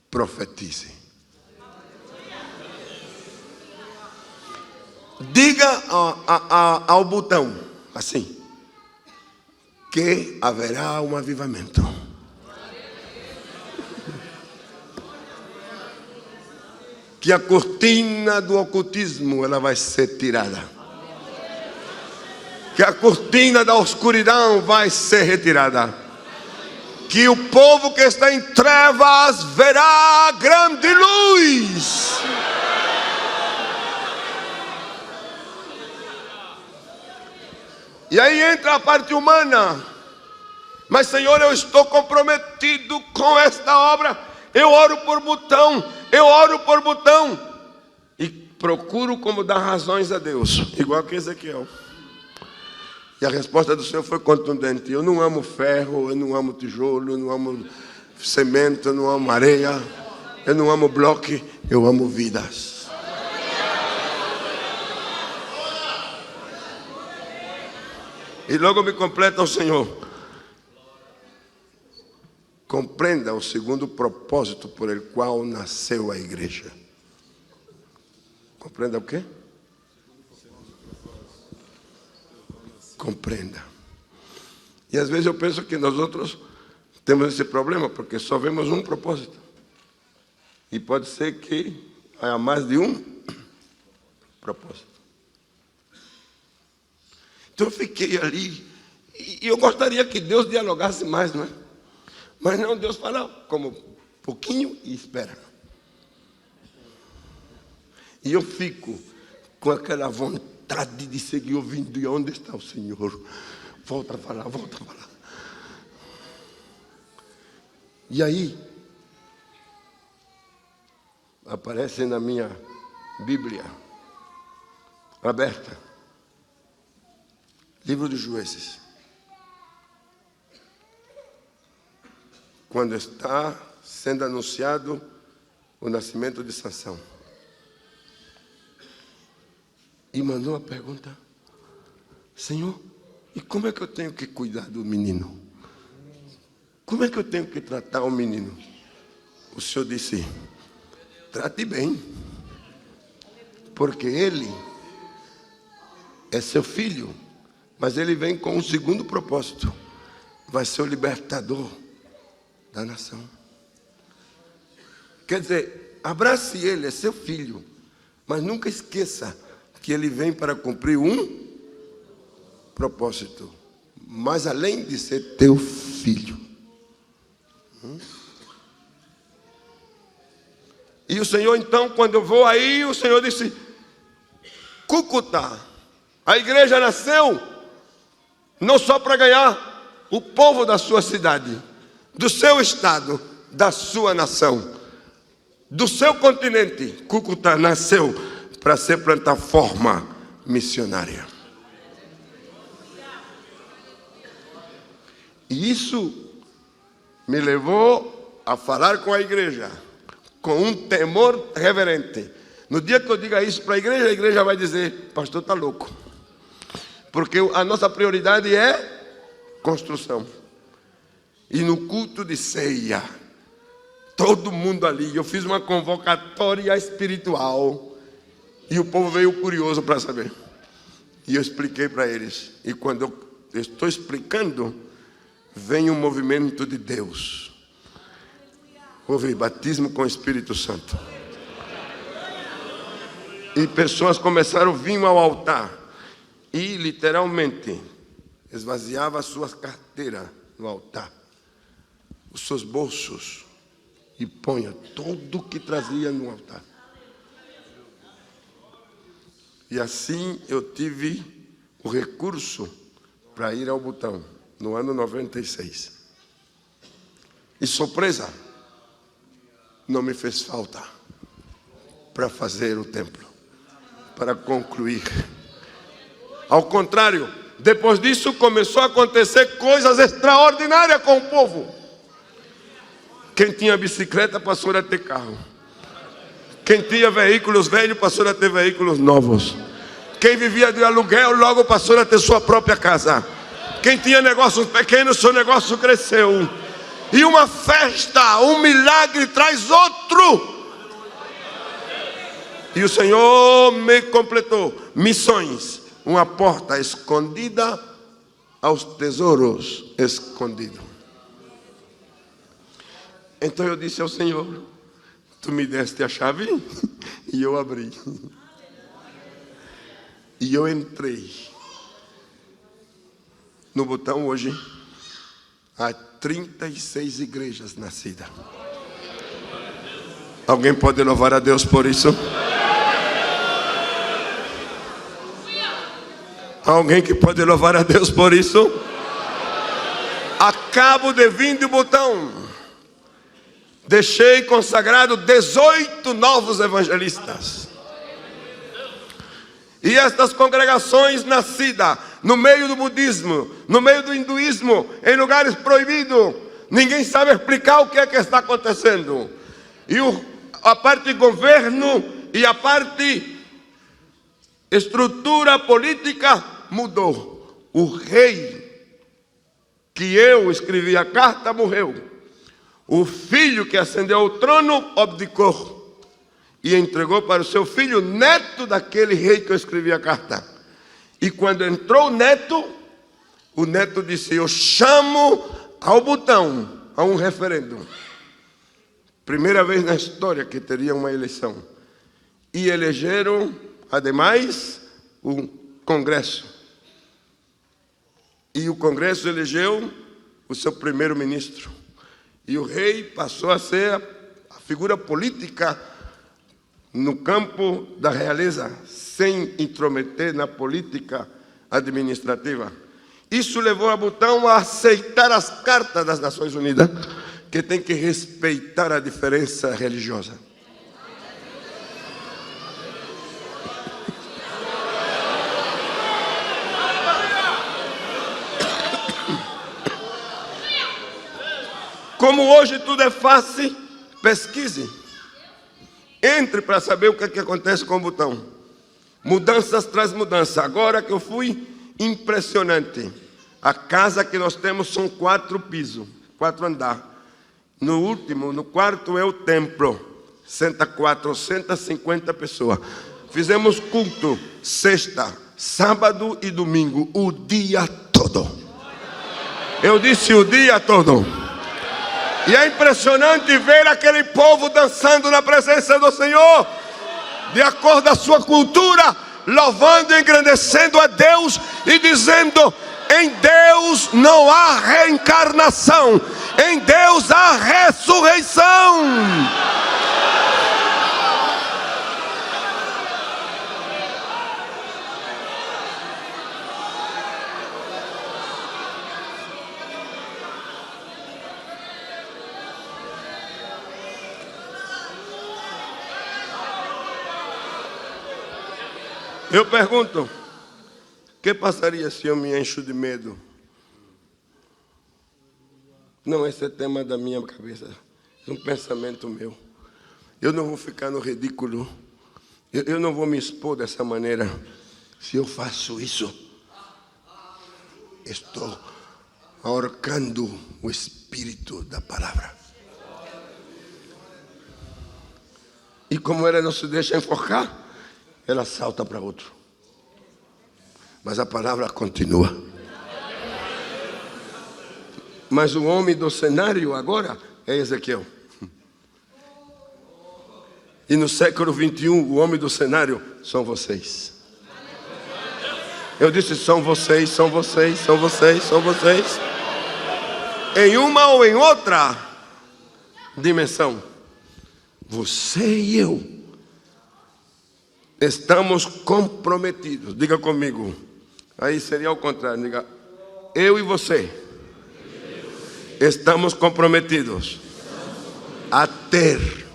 S1: profetize. Diga ao Butão, assim, que haverá um avivamento. Que a cortina do ocultismo ela vai ser tirada. Que a cortina da escuridão vai ser retirada. Que o povo que está em trevas verá grande luz. E aí entra a parte humana. Mas, Senhor, eu estou comprometido com esta obra. Eu oro por Butão. Eu oro por Butão. E procuro como dar razões a Deus. Igual que Ezequiel. E a resposta do Senhor foi contundente. Eu não amo ferro, eu não amo tijolo, eu não amo cimento, eu não amo areia. Eu não amo bloco, eu amo vidas. E logo me completa o Senhor. Compreenda o segundo propósito por el qual nasceu a igreja. Compreenda o quê? Compreenda. E às vezes eu penso que nós outros temos esse problema, porque só vemos um propósito. E pode ser que há mais de um propósito. Então eu fiquei ali, e eu gostaria que Deus dialogasse mais, não é? Mas não, Deus fala como pouquinho e espera. E eu fico com aquela vontade de seguir ouvindo, e onde está o Senhor? volta a falar, volta a falar. E aí, aparece na minha Bíblia aberta, livro dos Juízes, quando está sendo anunciado o nascimento de Sansão. E mandou a pergunta: Senhor, e como é que eu tenho que cuidar do menino? Como é que eu tenho que tratar o menino? O Senhor disse: trate bem, porque ele é seu filho, mas ele vem com um segundo propósito: vai ser o libertador da nação. Quer dizer, abrace ele, é seu filho, mas nunca esqueça que ele vem para cumprir um propósito, mas além de ser teu filho. E o Senhor, então, quando eu vou aí, o Senhor disse: Cúcuta, a igreja nasceu não só para ganhar o povo da sua cidade, do seu estado, da sua nação, do seu continente. Cúcuta nasceu para ser plataforma missionária. E isso me levou a falar com a igreja, com um temor reverente. No dia que eu diga isso para a igreja vai dizer: pastor está louco. Porque a nossa prioridade é construção. E no culto de ceia, todo mundo ali, eu fiz uma convocatória espiritual, e o povo veio curioso para saber. E eu expliquei para eles. E quando eu estou explicando, vem um movimento de Deus. Houve batismo com o Espírito Santo. E pessoas começaram a vir ao altar. E literalmente esvaziava as suas carteiras no altar, os seus bolsos, e ponha tudo o que trazia no altar. E assim eu tive o recurso para ir ao Butão, no ano 96. E surpresa, não me fez falta para fazer o templo, para concluir. Ao contrário, depois disso começou a acontecer coisas extraordinárias com o povo. Quem tinha bicicleta passou a ter carro. Quem tinha veículos velhos passou a ter veículos novos. Quem vivia de aluguel logo passou a ter sua própria casa. Quem tinha negócios pequenos, seu negócio cresceu. E uma festa, um milagre traz outro. E o Senhor me completou. Missões, uma porta escondida aos tesouros escondidos. Então eu disse ao Senhor: tu me deste a chave e eu abri. E eu entrei no Butão hoje. Há 36 igrejas nascidas. Alguém pode louvar a Deus por isso? Alguém que pode louvar a Deus por isso? Acabo de vir do Butão. Deixei consagrado 18 novos evangelistas. E estas congregações nascidas no meio do budismo, no meio do hinduísmo, em lugares proibidos, ninguém sabe explicar o que é que está acontecendo. E a parte governo e a parte estrutura política mudou. O rei que eu escrevi a carta morreu. O filho que ascendeu ao trono abdicou e entregou para o seu filho, neto daquele rei que eu escrevi a carta. E quando entrou o neto disse: eu chamo ao Butão a um referendo. Primeira vez na história que teria uma eleição. E elegeram, ademais, um congresso. E o congresso elegeu o seu primeiro-ministro. E o rei passou a ser a figura política no campo da realeza, sem intrometer na política administrativa. Isso levou a Butão a aceitar as cartas das Nações Unidas, que tem que respeitar a diferença religiosa. Como hoje tudo é fácil, pesquise. Entre para saber o que acontece com o Butão. Mudanças traz mudança. Agora que eu fui, impressionante. A casa que nós temos são 4 pisos, 4 andares. No último, no quarto é o templo. Senta 450 pessoas. Fizemos culto sexta, sábado e domingo, o dia todo. Eu disse o dia todo. E é impressionante ver aquele povo dançando na presença do Senhor, de acordo com a sua cultura, louvando e engrandecendo a Deus e dizendo: em Deus não há reencarnação, em Deus há ressurreição. Eu pergunto, o que passaria se eu me encho de medo? Não, esse é tema da minha cabeça, é um pensamento meu. Eu não vou ficar no ridículo, eu não vou me expor dessa maneira. Se eu faço isso, estou ahorcando o espírito da palavra. E como ela não se deixa enforcar, ela salta para outro. Mas a palavra continua. Mas o homem do cenário agora é Ezequiel. E no século 21, o homem do cenário são vocês. Eu disse: são vocês, são vocês, são vocês, são vocês. Em uma ou em outra dimensão, você e eu estamos comprometidos. Diga comigo. Aí seria ao contrário. Diga: eu e você estamos comprometidos a ter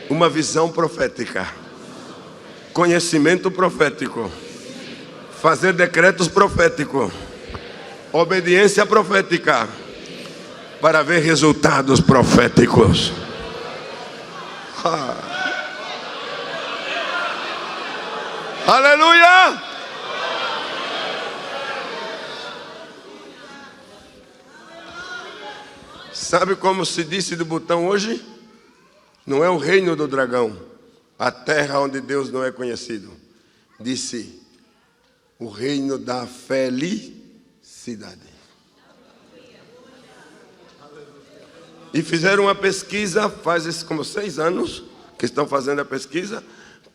S1: uma visão profética, conhecimento profético, fazer decretos proféticos, obediência profética, para ver resultados proféticos. Aleluia! Sabe como se disse do Butão hoje? Não é o reino do dragão, a terra onde Deus não é conhecido. Disse: o reino da felicidade. E fizeram uma pesquisa, faz como 6 anos que estão fazendo a pesquisa.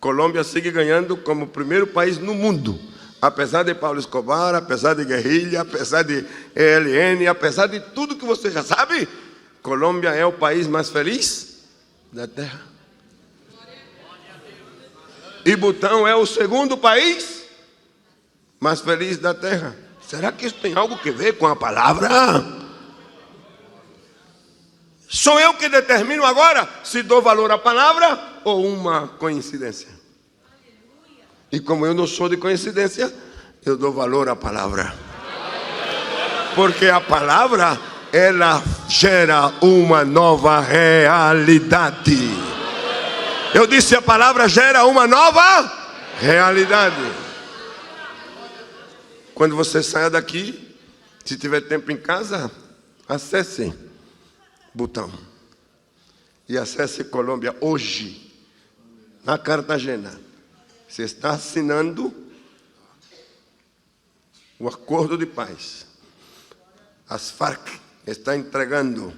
S1: Colômbia segue ganhando como o primeiro país no mundo, apesar de Pablo Escobar, apesar de guerrilha, apesar de ELN, apesar de tudo que você já sabe. Colômbia é o país mais feliz da terra. E Butão é o segundo país mais feliz da terra. Será que isso tem algo a ver com a palavra? Sou eu que determino agora se dou valor à palavra ou uma coincidência. E como eu não sou de coincidência, eu dou valor à palavra. Porque a palavra, ela gera uma nova realidade. Eu disse: a palavra gera uma nova realidade. Quando você saia daqui, se tiver tempo em casa, acesse Butão e acesse Colômbia hoje. Na Cartagena, você está assinando o acordo de paz. As Farc estão entregando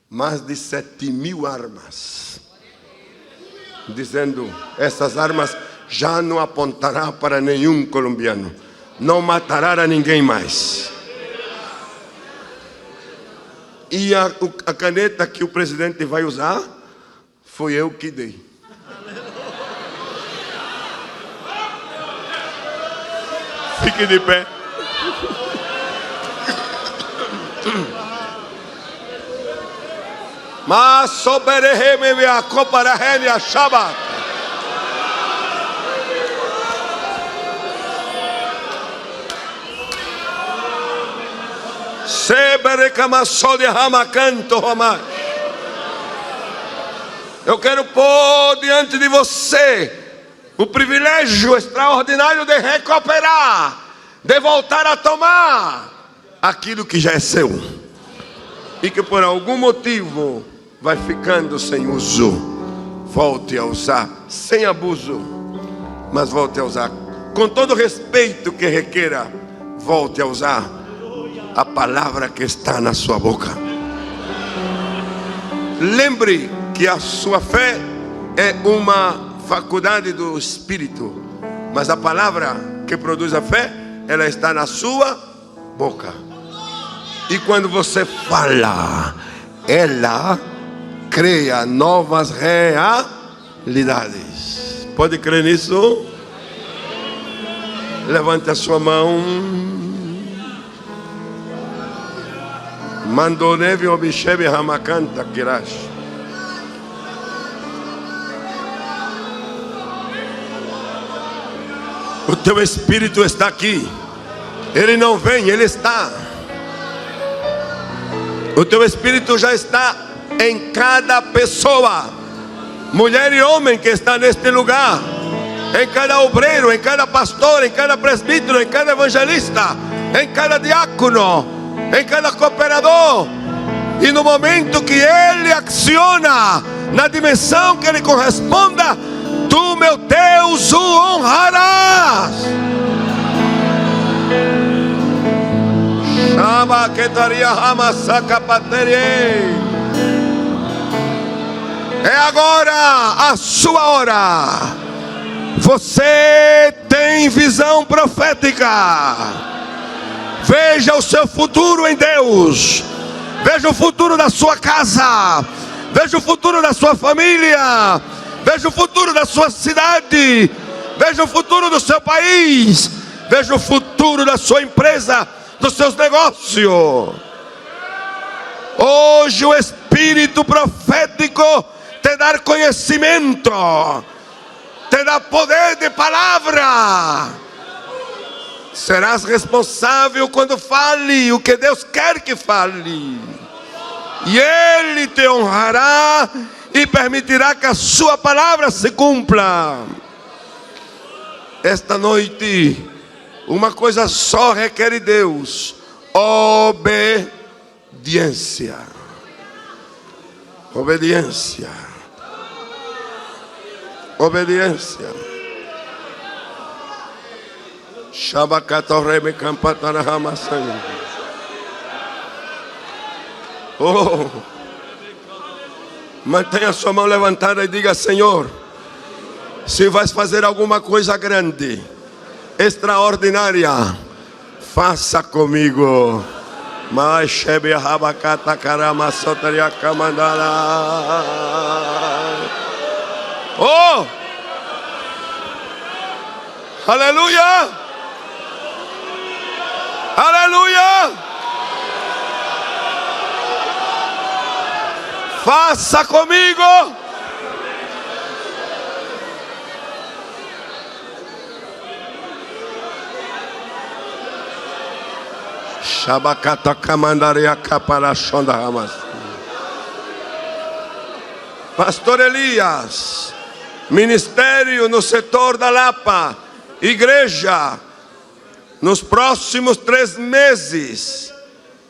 S1: mais de 7.000 armas, dizendo: essas armas já não apontarão para nenhum colombiano, não matará a ninguém mais. E a caneta que o presidente vai usar, foi eu que dei. Fique de pé. Mas sobereheme via coparahene a Shabbat. Seberecamassode ramacanto romach. Eu quero pôr diante de você o privilégio extraordinário de recuperar, de voltar a tomar aquilo que já é seu e que por algum motivo vai ficando sem uso. Volte a usar sem abuso, mas volte a usar com todo o respeito que requeira. Volte a usar a palavra que está na sua boca. Lembre que a sua fé é uma faculdade do Espírito, mas a palavra que produz a fé, ela está na sua boca. E quando você fala, ela cria novas realidades. Pode crer nisso? Levante a sua mão. Mandoneve obishebe hamakanta kirash. O teu Espírito está aqui. Ele não vem, ele está. O teu Espírito já está em cada pessoa, mulher e homem que está neste lugar, em cada obreiro, em cada pastor, em cada presbítero, em cada evangelista, em cada diácono, em cada cooperador. E no momento que ele acciona na dimensão que lhe corresponda, tu, meu Deus, o honrarás. Shama ketaria hamasaka paterie. É agora a sua hora. Você tem visão profética. Veja o seu futuro em Deus. Veja o futuro da sua casa. Veja o futuro da sua família. Veja o futuro da sua cidade. Veja o futuro do seu país. Veja o futuro da sua empresa, dos seus negócios. Hoje o Espírito profético te dá conhecimento, te dá poder de palavra. Serás responsável quando fale o que Deus quer que fale. E Ele te honrará e permitirá que a sua palavra se cumpra. Esta noite, uma coisa só requer de Deus: obediência. Obediência. Obediência. Shabakatoreme kampatanahamasan. Oh, mantenha sua mão levantada e diga: Senhor, se vais fazer alguma coisa grande, extraordinária, faça comigo. Mas chebe rabacata carama sotaria camandara. Oh! Aleluia! Aleluia! Faça comigo. Shabakata kamandaria kapara shonda hamas. Pastor Elias, ministério no setor da Lapa, igreja, nos próximos 3 meses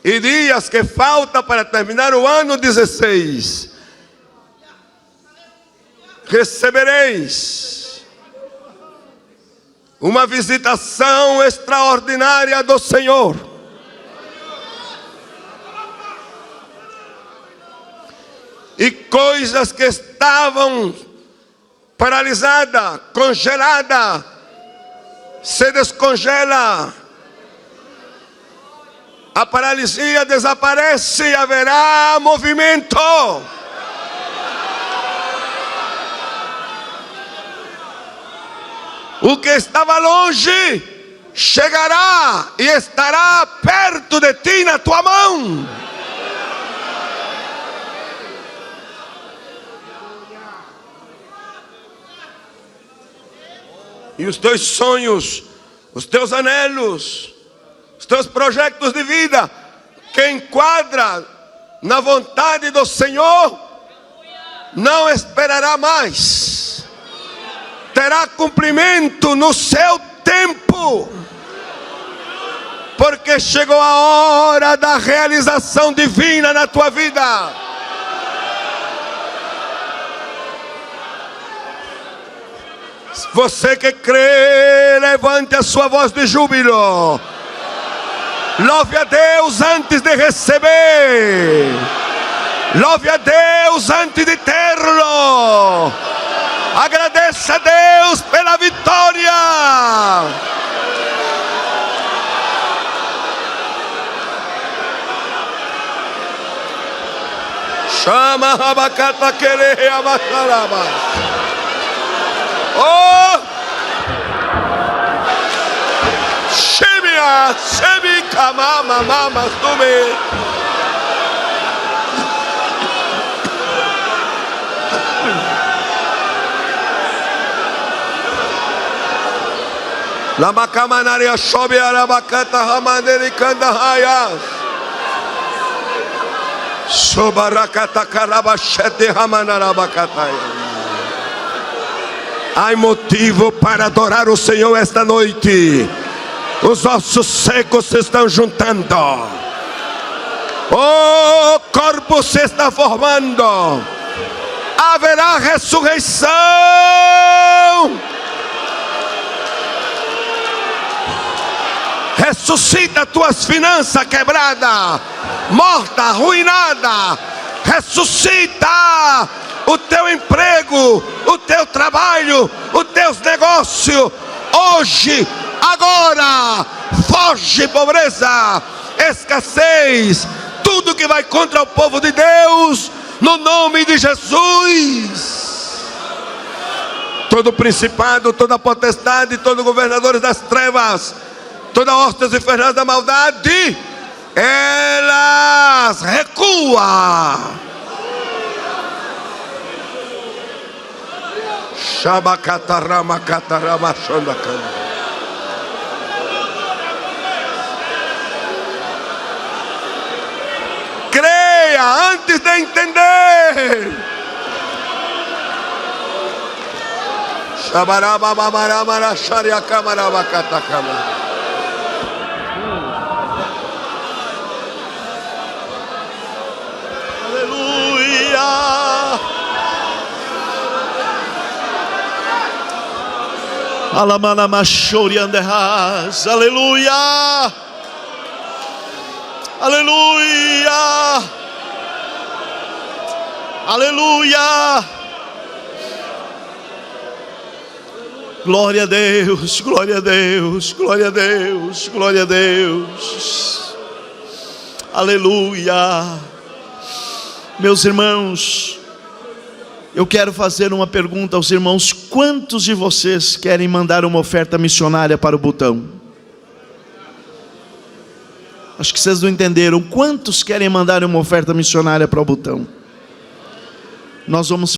S1: e dias que falta para terminar o ano 16, recebereis uma visitação extraordinária do Senhor. E coisas que estavam paralisadas, congeladas, se descongela. A paralisia desaparece e haverá movimento. O que estava longe chegará e estará perto de ti na tua mão. E os teus sonhos, os teus anelos, os teus projetos de vida, que enquadra na vontade do Senhor, não esperará mais. Terá cumprimento no seu tempo. Porque chegou a hora da realização divina na tua vida. Você que crê, levante a sua voz de júbilo. Louve a Deus antes de receber. Louve a Deus antes de ter-lo. Agradeça a Deus pela vitória. Chama Rabacata querer abaixaraba. Oh! Shemia, Shemika, mama, tume. La macamanaria sobe arabacata hamaneri kandahayas. Sobarakata karabashete hamanarabacataya. Há motivo para adorar o Senhor esta noite. Os ossos secos se estão juntando. O corpo se está formando. Haverá ressurreição. Ressuscita tuas finanças quebradas, morta, arruinada. Ressuscita o teu emprego, o teu trabalho, os teus negócios. Hoje, agora, foge pobreza, escassez, tudo que vai contra o povo de Deus, no nome de Jesus. Todo principado, toda potestade, todo governador das trevas, toda hostes infernais da maldade, elas recuam. Shabacatarama catarama xandacana. Creia antes de entender. Shabaraba babaramara sharia camaraba catacama.
S2: Aleluia. Alamana machori anderras. Aleluia. Aleluia. Aleluia. Glória a Deus, glória a Deus, glória a Deus, glória a Deus. Aleluia. Meus irmãos, eu quero fazer uma pergunta aos irmãos. Quantos de vocês querem mandar uma oferta missionária para o Butão? Acho que vocês não entenderam. Quantos querem mandar uma oferta missionária para o Butão? Nós vamos